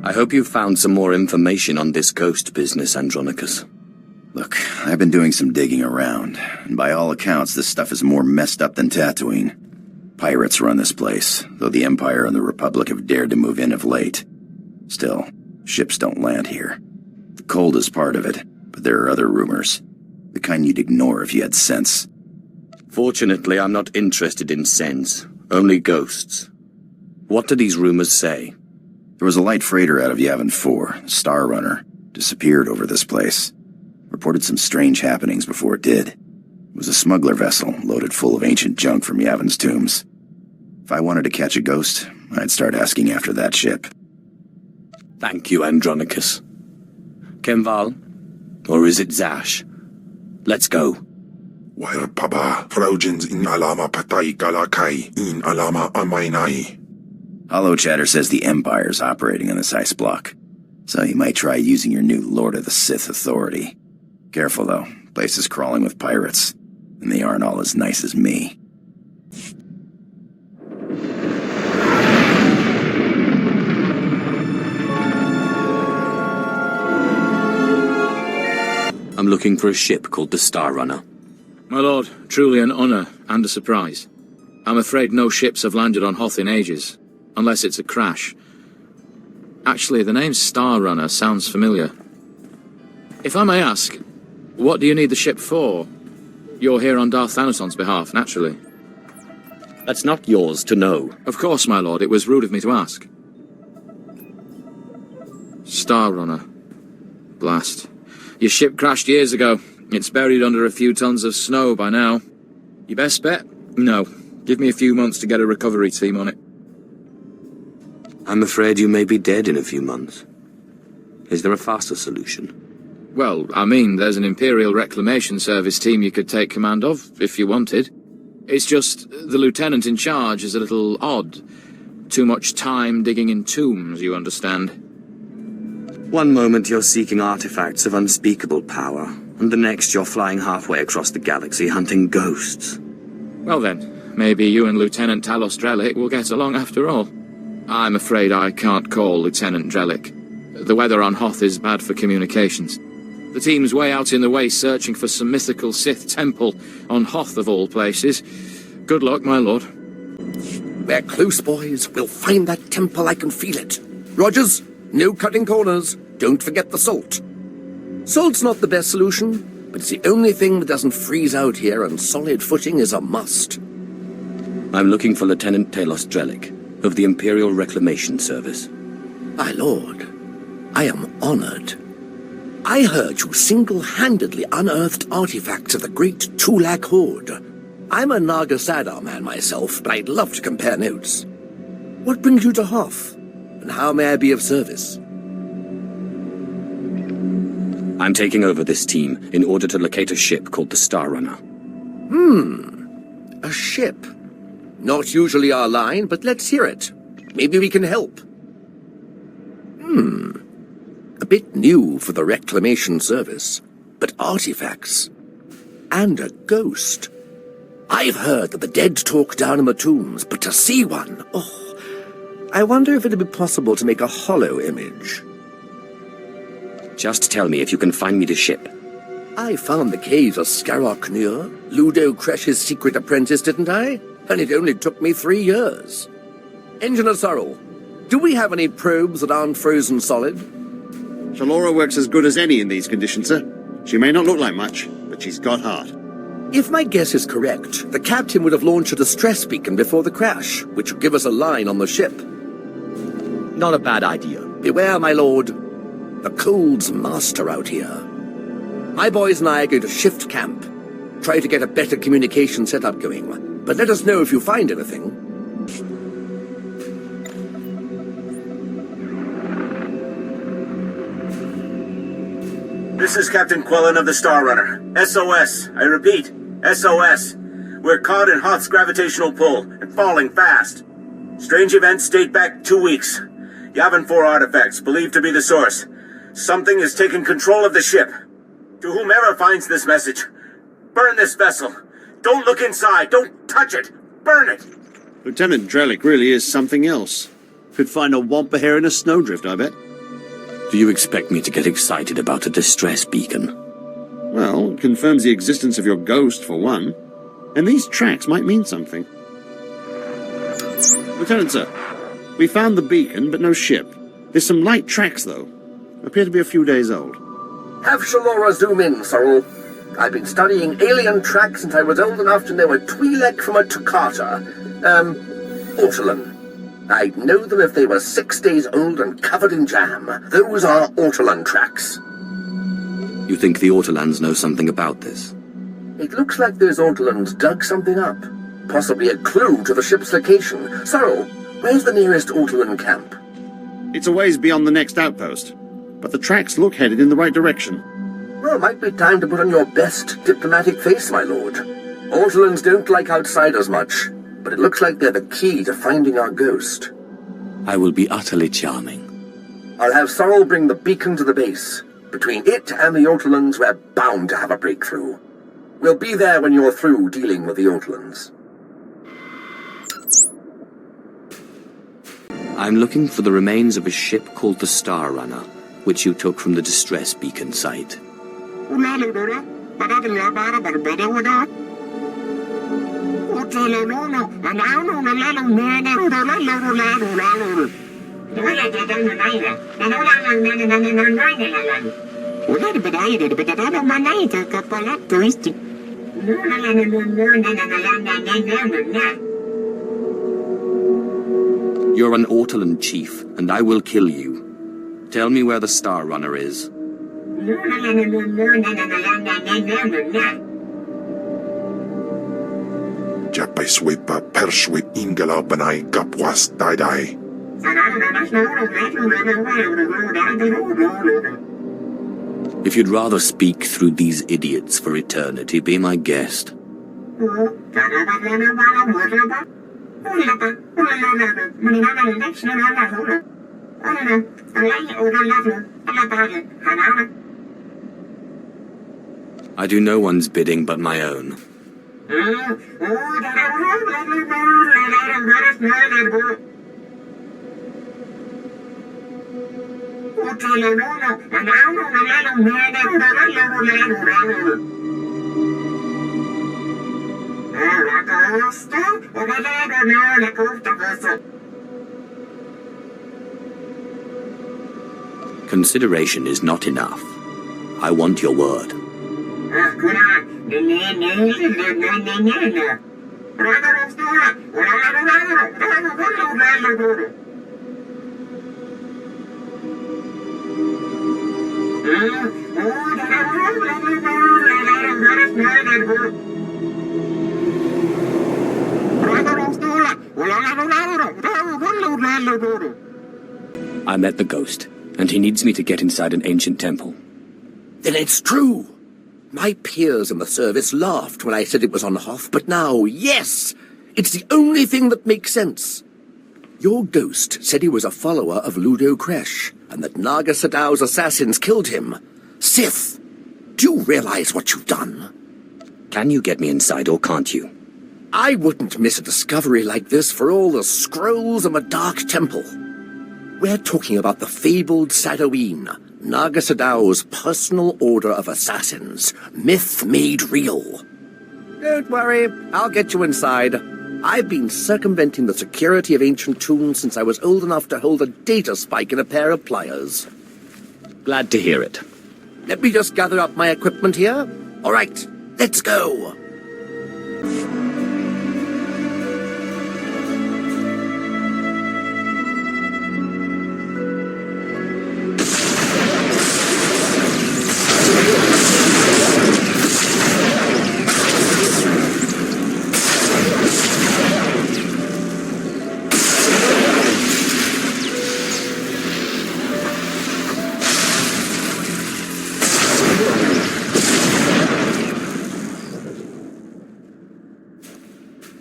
I hope you found some more information on this ghost business, Andronicus. Look, I've been doing some digging around, and by all accounts, this stuff is more messed up than Tatooine. Pirates run this place, though the Empire and the Republic have dared to move in of late. Still, ships don't land here. The cold is part of it, but there are other rumors. The kind you'd ignore if you had sense. Fortunately, I'm not interested in sense, only ghosts. What do these rumors say? There was a light freighter out of Yavin 4, Star Runner, disappeared over this place. Reported some strange happenings before it did. It was a smuggler vessel loaded full of ancient junk from Yavin's tombs. If I wanted to catch a ghost, I'd start asking after that ship. Thank you, Andronicus. Kenval? Or is it Zash? Let's go. Wair paba, Fraujins in alama patay galakai, in alama amainai. Hollow Chatter says the Empire's operating on this ice block, so you might try using your new Lord of the Sith authority. Careful, though. Place is crawling with pirates, and they aren't all as nice as me. I'm looking for a ship called the Star Runner. My lord, truly an honor and a surprise. I'm afraid no ships have landed on Hoth in ages, unless it's a crash. Actually, the name Star Runner sounds familiar. If I may ask, what do you need the ship for? You're here on Darth Thanason's behalf, naturally. That's not yours to know. Of course, my lord, it was rude of me to ask. Star Runner. Blast. Your ship crashed years ago. It's buried under a few tons of snow by now. Your best bet? No. Give me a few months to get a recovery team on it. I'm afraid you may be dead in a few months. Is there a faster solution? Well, I mean, there's an Imperial Reclamation Service team you could take command of, if you wanted. It's just, the lieutenant in charge is a little odd. Too much time digging in tombs, you understand. One moment you're seeking artifacts of unspeakable power, and the next you're flying halfway across the galaxy hunting ghosts. Well then, maybe you and Lieutenant Talos Drellick will get along after all. I'm afraid I can't call Lieutenant Drellick. The weather on Hoth is bad for communications. The team's way out in the way searching for some mythical Sith temple on Hoth of all places. Good luck, my lord. We're close, boys. We'll find that temple, I can feel it. Rogers, no cutting corners. Don't forget the salt. Salt's not the best solution, but it's the only thing that doesn't freeze out here, and solid footing is a must. I'm looking for Lieutenant Talos Drellick, of the Imperial Reclamation Service. My lord, I am honored. I heard you single-handedly unearthed artifacts of the great Tulak Horde. I'm a Naga Sadar man myself, but I'd love to compare notes. What brings you to Hoth, and how may I be of service? I'm taking over this team in order to locate a ship called the Star Runner. A ship. Not usually our line, but let's hear it. Maybe we can help. A bit new for the Reclamation Service, but artifacts. And a ghost. I've heard that the dead talk down in the tombs, but to see one, I wonder if it'd be possible to make a hollow image. Just tell me if you can find me the ship. I found the caves of Skarok Nur, Ludo Kresh's secret apprentice, didn't I? And it only took me 3 years. Engineer Sorrel, do we have any probes that aren't frozen solid? Shalora works as good as any in these conditions, sir. She may not look like much, but she's got heart. If my guess is correct, the captain would have launched a distress beacon before the crash, which would give us a line on the ship. Not a bad idea. Beware, my lord. The cold's master out here. My boys and I are going to shift camp. Try to get a better communication setup going. But let us know if you find anything. This is Captain Quellen of the Star Runner. SOS. I repeat, SOS. We're caught in Hoth's gravitational pull and falling fast. Strange events date back 2 weeks. Yavin 4 artifacts, believed to be the source. Something has taken control of the ship. To whomever finds this message, burn this vessel. Don't look inside. Don't touch it. Burn it. Lieutenant Drellick really is something else. Could find a wampa here in a snowdrift, I bet. Do you expect me to get excited about a distress beacon? Well, it confirms the existence of your ghost, for one. And these tracks might mean something. Lieutenant, sir. We found the beacon, but no ship. There's some light tracks, though. Appear to be a few days old. Have Shalora zoom in, Sorrel. I've been studying alien tracks since I was old enough to know a Twi'lek from a Toccata. Ortolan. I'd know them if they were 6 days old and covered in jam. Those are Ortolan tracks. You think the Ortolans know something about this? It looks like those Ortolans dug something up. Possibly a clue to the ship's location. Sorrel, where's the nearest Ortolan camp? It's a ways beyond the next outpost, but the tracks look headed in the right direction. Well, it might be time to put on your best diplomatic face, my lord. Ortolans don't like outsiders much, but it looks like they're the key to finding our ghost. I will be utterly charming. I'll have Sorrel bring the beacon to the base. Between it and the Ortolans, we're bound to have a breakthrough. We'll be there when you're through dealing with the Ortolans. I'm looking for the remains of a ship called the Star Runner, which you took from the distress beacon site. You're an Ortolan chief, and I will kill you. Tell me where the Star Runner is. Japaiswipa perswit ingala banai kapwas daidai. If you'd rather speak through these idiots for eternity, be my guest. I do no one's bidding but my own. Consideration is not enough. I want your word. I met the ghost, and he needs me to get inside an ancient temple. Then it's true. My peers in the service laughed when I said it was on Hoth, but now, yes! It's the only thing that makes sense. Your ghost said he was a follower of Ludo Kresh, and that Naga Sadow's assassins killed him. Sith! Do you realize what you've done? Can you get me inside, or can't you? I wouldn't miss a discovery like this for all the scrolls in the Dark Temple. We're talking about the fabled Sadoween, Naga Sadow's personal order of assassins, myth made real. Don't worry, I'll get you inside. I've been circumventing the security of ancient tombs since I was old enough to hold a data spike in a pair of pliers. Glad to hear it. Let me just gather up my equipment here. All right, let's go.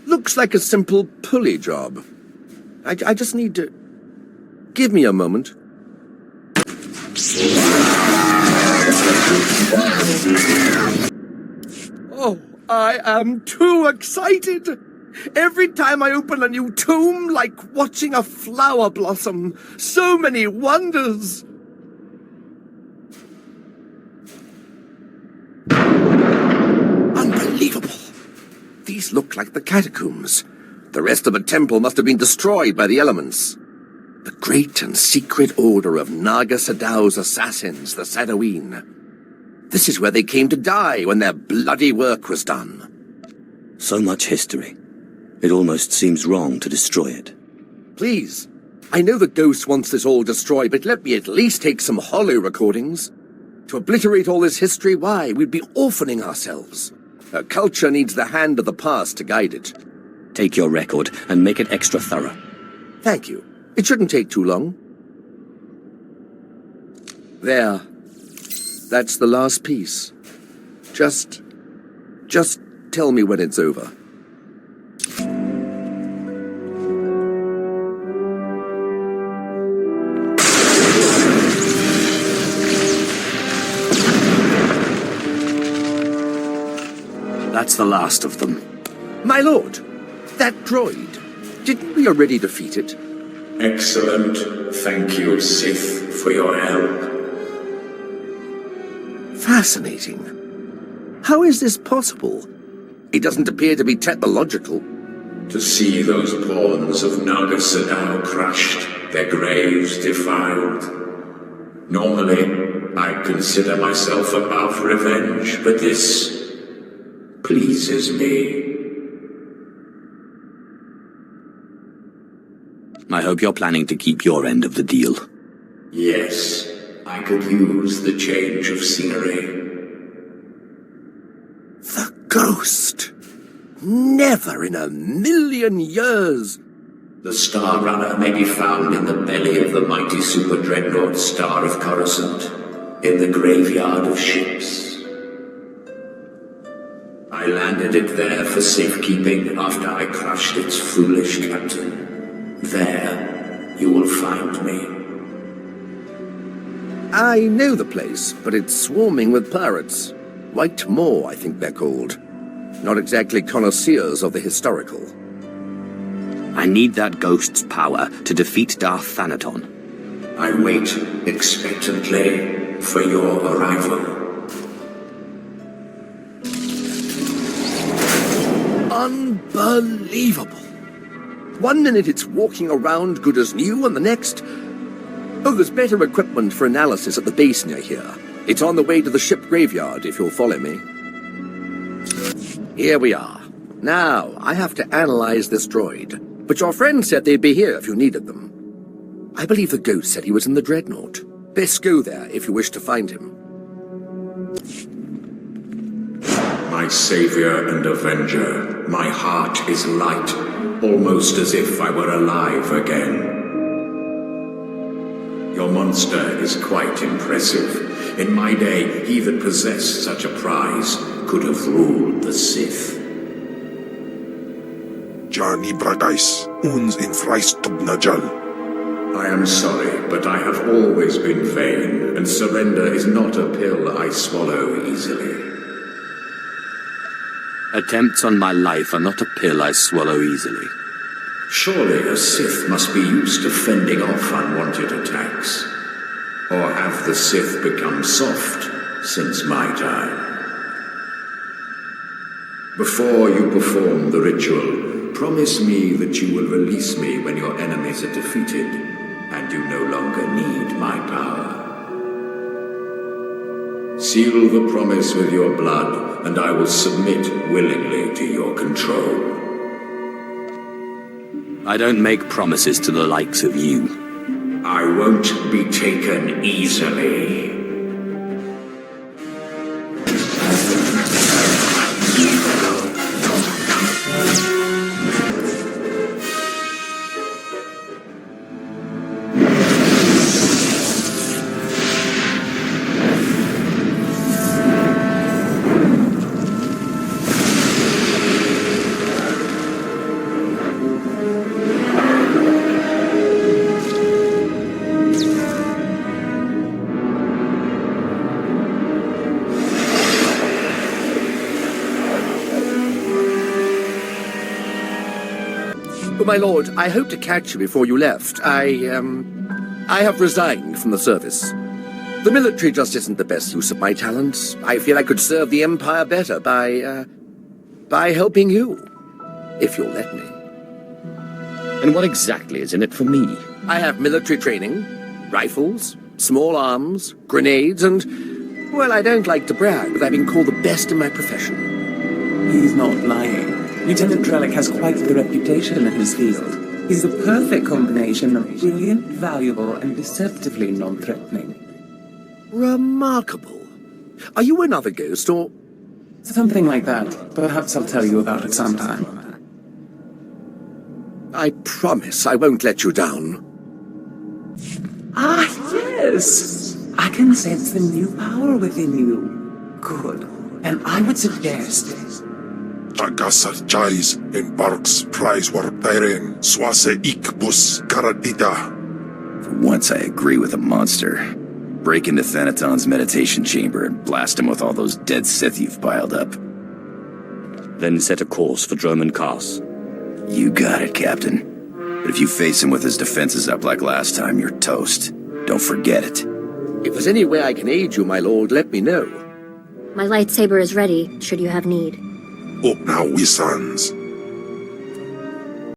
Looks like a simple pulley job. I just need to... Give me a moment. Oh, I am too excited! Every time I open a new tomb, like watching a flower blossom. So many wonders. Unbelievable. These look like the catacombs. The rest of the temple must have been destroyed by the elements. The great and secret order of Naga Sadow's assassins, the Sadoween. This is where they came to die when their bloody work was done. So much history. It almost seems wrong to destroy it. Please. I know the Ghost wants this all destroyed, but let me at least take some hollow recordings. To obliterate all this history, why? We'd be orphaning ourselves. Our culture needs the hand of the past to guide it. Take your record and make it extra thorough. Thank you. It shouldn't take too long. There. That's the last piece. Just tell me when it's over. That's the last of them. My lord, that droid, didn't we already defeat it? Excellent. Thank you, Sith, for your help. Fascinating. How is this possible? It doesn't appear to be technological. To see those pawns of Naga Sadow crushed, their graves defiled. Normally, I consider myself above revenge, but this pleases me. I hope you're planning to keep your end of the deal. Yes, I could use the change of scenery. The Ghost! Never in a million years! The Star Runner may be found in the belly of the mighty super dreadnought Star of Coruscant, in the graveyard of ships. I landed it there for safekeeping after I crushed its foolish captain. There, you will find me. I know the place, but it's swarming with pirates. White Moor, I think they're called. Not exactly connoisseurs of the historical. I need that Ghost's power to defeat Darth Thanaton. I wait expectantly for your arrival. Unbelievable. One minute it's walking around good as new, and the next... Oh, there's better equipment for analysis at the base near here. It's on the way to the ship graveyard, if you'll follow me. Here we are. Now, I have to analyze this droid. But your friend said they'd be here if you needed them. I believe the Ghost said he was in the Dreadnought. Best go there if you wish to find him. My savior and avenger, my heart is light, almost as if I were alive again. Your monster is quite impressive. In my day, he that possessed such a prize could have ruled the Sith. Johnny Bragais, uns in Freistubnajal. I am sorry, but I have always been vain, and surrender is not a pill I swallow easily. Attempts on my life are not a pill I swallow easily. Surely a Sith must be used to fending off unwanted attacks. Or have the Sith become soft since my time? Before you perform the ritual, promise me that you will release me when your enemies are defeated, and you no longer need my power. Seal the promise with your blood, and I will submit willingly to your control. I don't make promises to the likes of you. I won't be taken easily. my lord, I hope to catch you before you left. I have resigned from the service. The military just isn't the best use of my talents. I feel I could serve the Empire better by helping you, if you'll let me. And what exactly is in it for me? I have military training, rifles, small arms, grenades, and, well, I don't like to brag, but I've been called the best in my profession. He's not lying. Lieutenant Drellick has quite the reputation in his field. He's the perfect combination of brilliant, valuable, and deceptively non-threatening. Remarkable. Are you another ghost, or... Something like that. Perhaps I'll tell you about it sometime. I promise I won't let you down. Ah, yes! I can sense the new power within you. Good. And I would suggest... Tagasa Chais in Barks Prize Wartairen Swase Ikbus Karadita. For once I agree with a monster. Break into Thanaton's meditation chamber and blast him with all those dead Sith you've piled up. Then set a course for Droman Kaas. You got it, Captain. But if you face him with his defenses up like last time, you're toast. Don't forget it. If there's any way I can aid you, my lord, let me know. My lightsaber is ready, should you have need. Up now, we sons.